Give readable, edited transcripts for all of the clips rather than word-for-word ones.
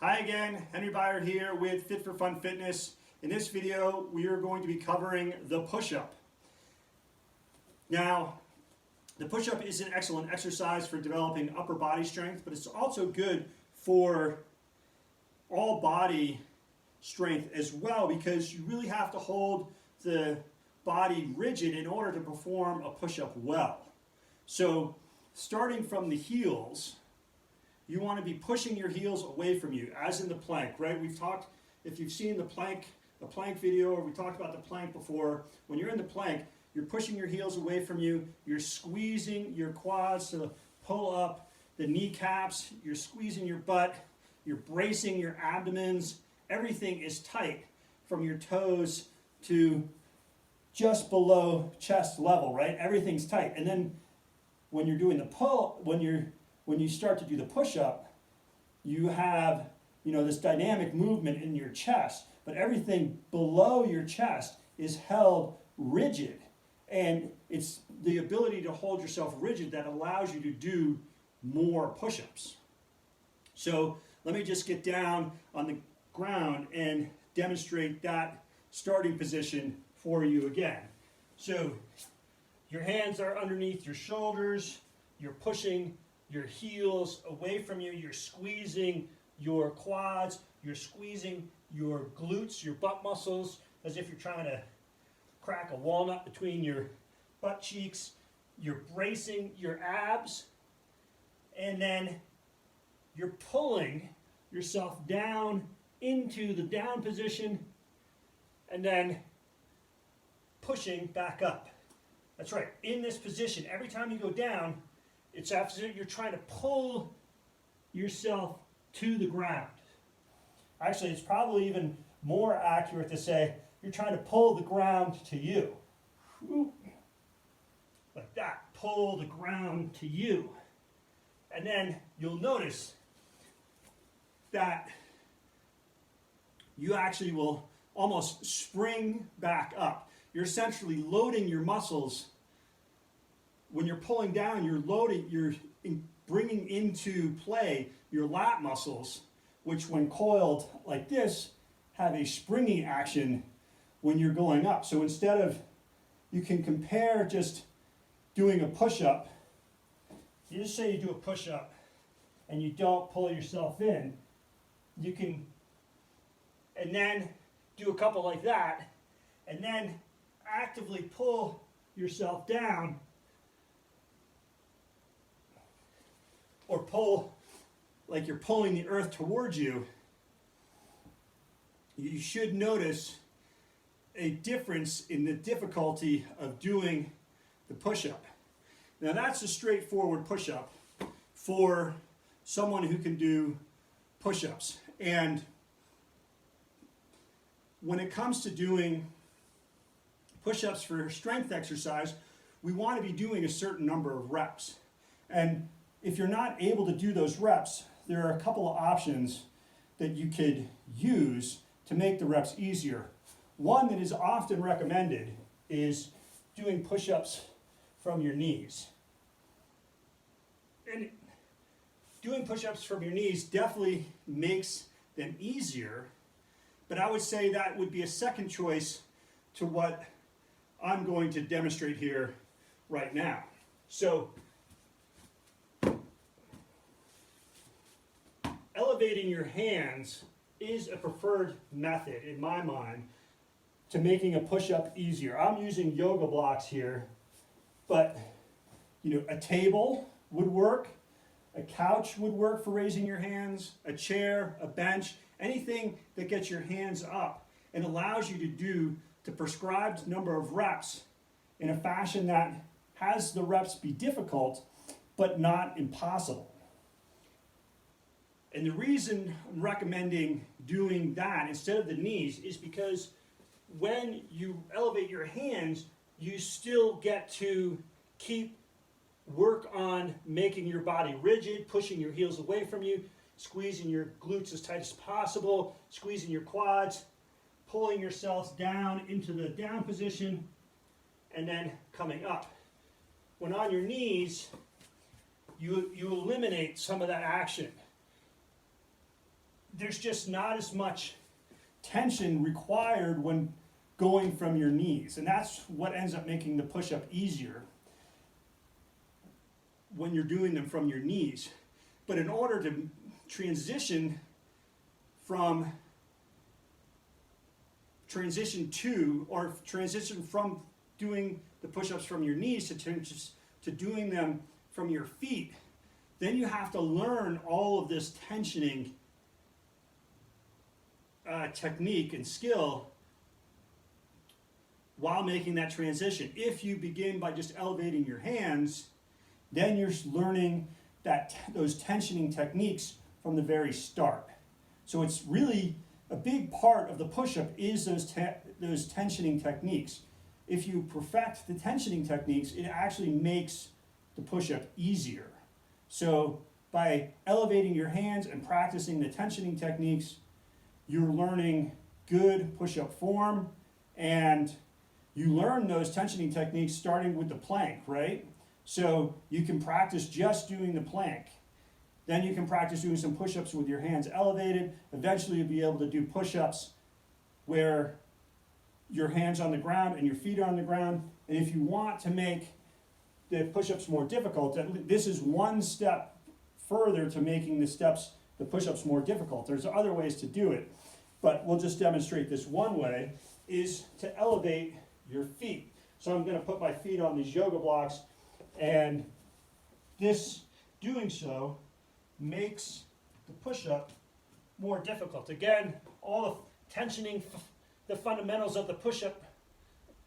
Hi again, Henry Byard here with Fit for Fun Fitness. In this video, we are going to be covering the push-up. Now, the push-up is an excellent exercise for developing upper body strength, but it's also good for all body strength as well because you really have to hold the body rigid in order to perform a push-up well. So, starting from the heels, you want to be pushing your heels away from you, as in the plank, right? We've talked, if you've seen the plank video, or we talked about the plank before, when you're in the plank, you're pushing your heels away from you, you're squeezing your quads to pull up the kneecaps, you're squeezing your butt, you're bracing your abdomens, everything is tight from your toes to just below chest level, right? Everything's tight. And then when you're doing the pull, when you start to do the push-up, you have, this dynamic movement in your chest, but everything below your chest is held rigid. And it's the ability to hold yourself rigid that allows you to do more push-ups. So let me just get down on the ground and demonstrate that starting position for you again. So your hands are underneath your shoulders, you're pushing your heels away from you, you're squeezing your quads, you're squeezing your glutes, your butt muscles, as if you're trying to crack a walnut between your butt cheeks. You're bracing your abs, and then you're pulling yourself down into the down position, and then pushing back up. That's right, in this position, every time you go down, it's as if you're trying to pull yourself to the ground. Actually, it's probably even more accurate to say you're trying to pull the ground to you. Like that, pull the ground to you. And then you'll notice that you actually will almost spring back up. You're essentially loading your muscles. When you're pulling down, you're bringing into play your lat muscles, which when coiled like this, have a springy action when you're going up. So instead of, you can compare just doing a push-up, you just say you do a push-up and you don't pull yourself in, you can, and then do a couple like that, and then actively pull yourself down, or pull like you're pulling the earth towards you. You should notice a difference in the difficulty of doing the push-up. Now that's a straightforward push-up for someone who can do push-ups. And when it comes to doing push-ups for strength exercise, we want to be doing a certain number of reps. And if you're not able to do those reps, there are a couple of options that you could use to make the reps easier. One that is often recommended is doing push-ups from your knees. And doing push-ups from your knees definitely makes them easier, but I would say that would be a second choice to what I'm going to demonstrate here right now. So, elevating your hands is a preferred method in my mind to making a push-up easier. I'm using yoga blocks here, but a table would work, a couch would work for raising your hands, a chair, a bench, anything that gets your hands up and allows you to do the prescribed number of reps in a fashion that has the reps be difficult but not impossible. And the reason I'm recommending doing that instead of the knees is because when you elevate your hands, you still get to work on making your body rigid, pushing your heels away from you, squeezing your glutes as tight as possible, squeezing your quads, pulling yourselves down into the down position, and then coming up. When on your knees, you eliminate some of that action. there's just not as much tension required when going from your knees. And that's what ends up making the push-up easier when you're doing them from your knees. But in order to transition from doing the push-ups from your knees to doing them from your feet, then you have to learn all of this tensioning technique and skill while making that transition. If you begin by just elevating your hands, then you're learning those tensioning techniques from the very start. So it's really a big part of the push-up is those tensioning techniques. If you perfect the tensioning techniques, it actually makes the push-up easier. So by elevating your hands and practicing the tensioning techniques, you're learning good push-up form, and you learn those tensioning techniques starting with the plank, right? So you can practice just doing the plank. Then you can practice doing some push-ups with your hands elevated. Eventually you'll be able to do push-ups where your hands on the ground and your feet are on the ground. And if you want to make the push-ups more difficult, this is one step further to making the push-ups more difficult. There's other ways to do it, but we'll just demonstrate this one way, is to elevate your feet. So I'm going to put my feet on these yoga blocks, and doing so makes the push-up more difficult. Again, all the tensioning, the fundamentals of the push-up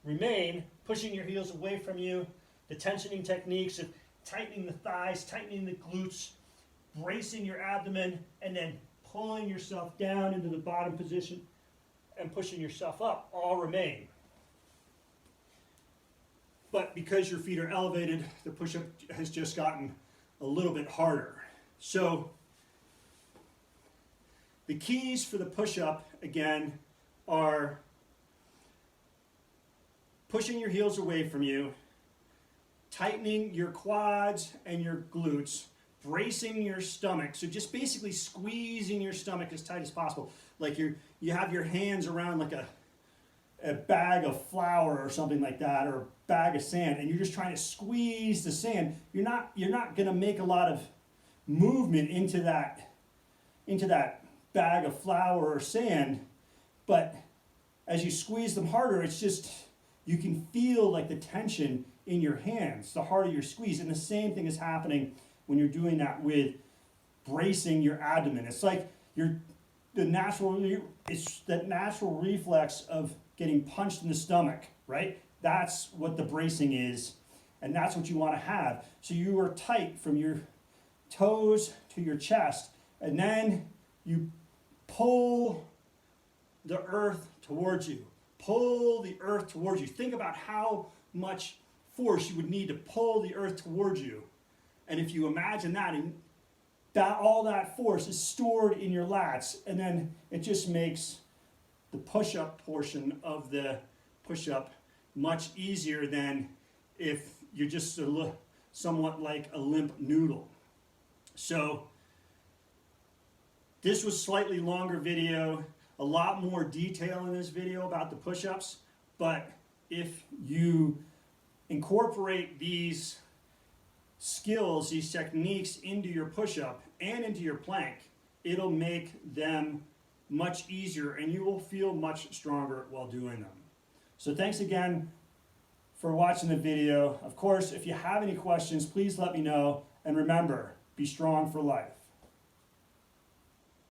remain: pushing your heels away from you, the tensioning techniques of tightening the thighs, tightening the glutes, bracing your abdomen, and then pulling yourself down into the bottom position and pushing yourself up, all remain. But because your feet are elevated, the push-up has just gotten a little bit harder. So the keys for the push-up, again, are pushing your heels away from you, tightening your quads and your glutes, bracing your stomach. So just basically squeezing your stomach as tight as possible. Like you have your hands around like a bag of flour or something like that, or a bag of sand, and you're just trying to squeeze the sand. You're not going to make a lot of movement into that bag of flour or sand, but as you squeeze them harder, it's just, you can feel like the tension in your hands the harder you squeeze. And the same thing is happening when you're doing that with bracing your abdomen. It's like the natural reflex of getting punched in the stomach, right? That's what the bracing is, and that's what you want to have. So you are tight from your toes to your chest, and then you pull the earth towards you. Pull the earth towards you. Think about how much force you would need to pull the earth towards you. And if you imagine that, and all that force is stored in your lats, and then it just makes the push-up portion of the push-up much easier than if you're just somewhat like a limp noodle. So this was a slightly longer video, a lot more detail in this video about the push-ups, but if you incorporate these skills, these techniques into your push-up and into your plank, it'll make them much easier, and you will feel much stronger while doing them. So thanks again for watching the video. Of course, if you have any questions, please let me know, and remember, be strong for life.